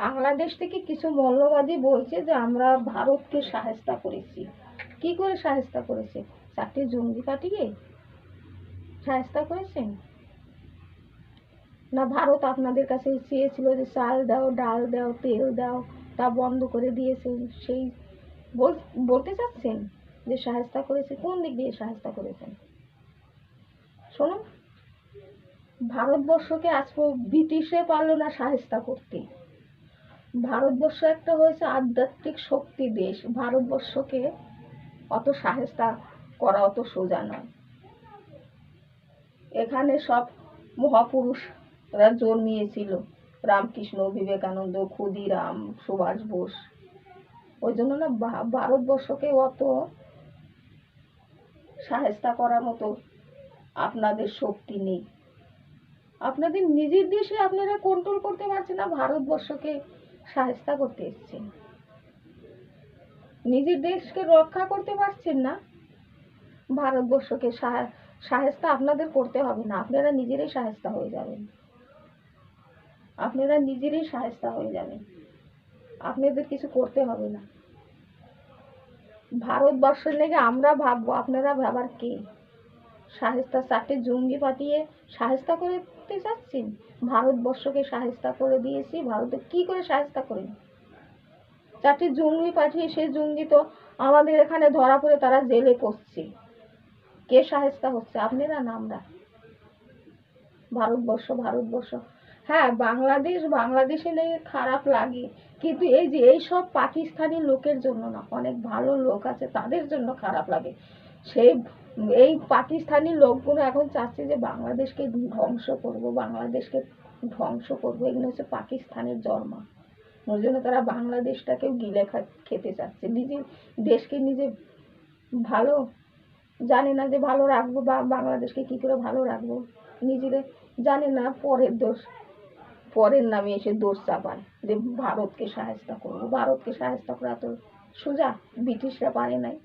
বাংলাদেশ থেকে কিছু মৌলবাদী বলছে যে আমরা ভারতকে সাহায্য করেছি। কি করে সাহায্য করেছে? 4টি জঙ্গি পাঠিয়ে সাহায্য করেছেন? না ভারত আপনাদের কাছে চেয়েছিল যে চাল দাও, ডাল দাও, তেল দাও, তা বন্ধ করে দিয়েছেন, সেই বলতে চাচ্ছেন যে সাহায্য করেছে? কোন দিক দিয়ে সাহায্য করেছেন? শোনো, ভারতবর্ষকে আজ ব্রিটিশে পারলো না সাহায্য করতে। ভারতবর্ষ একটা হয়েছে আধ্যাত্মিক শক্তি দেশ। ভারতবর্ষকে অত সাহায্য করা অত সোজা নয়। এখানে সব মহাপুরুষরা জন্মিয়েছিল, রামকৃষ্ণ, বিবেকানন্দ, ক্ষুদিরাম, সুভাষ বোস। ওই জন্য না ভারতবর্ষকে অত সাহায্য করার মতো আপনাদের শক্তি নেই। আপনাদের নিজের দেশে আপনারা কন্ট্রোল করতে পারছেন না, ভারতবর্ষকে সাহায্য করতে এসেছেন। নিজের দেশকে রক্ষা করতে পারছেন না, ভারতবর্ষকে সাহায্য আপনাদের করতে হবে না, আপনারা নিজেরাই সাহায্য হয়ে যাবেন। আপনারা নিজেরাই সাহায্য হয়ে যাবেন, আপনাদের কিছু করতে হবে না। ভারতবর্ষের লেগে আমরা ভাববো, আপনারা ভাবার কে? সাহায্য 4টি জঙ্গি পাঠিয়ে সাহায্য করতে চাচ্ছেন? ভারতবর্ষকে সাহায্য করে দিয়েছি। ভারতে কি করে সাহায্য করেন? 4টি জঙ্গি পাঠিয়ে সেই জঙ্গি তো আমাদের এখানে ধরা পড়ে তারা জেলে পড়ছে। কে সাহায্য হচ্ছে? আপনারা না আমরা? ভারতবর্ষ। হ্যাঁ, বাংলাদেশে লেগে খারাপ লাগে, কিন্তু এই যে এইসব পাকিস্তানি লোকের জন্য না, অনেক ভালো লোক আছে তাদের জন্য খারাপ লাগে। এই পাকিস্তানি লোকগুলো এখন চাচ্ছে যে বাংলাদেশকে ধ্বংস করব, বাংলাদেশকে ধ্বংস করবো। এগুলো হচ্ছে পাকিস্তানের জন্ম। ওই জন্য তারা বাংলাদেশটাকেও গিলে খেতে চাচ্ছে। নিজের দেশকে নিজে ভালো জানে না যে ভালো রাখবো, বা বাংলাদেশকে কি করে ভালো রাখবো নিজেরা জানে না। পরের নামে এসে দোষ চাপায় যে ভারতকে সাহায্য করবো। ভারতকে সাহায্য করা তো সোজা, ব্রিটিশরা পারে নাই।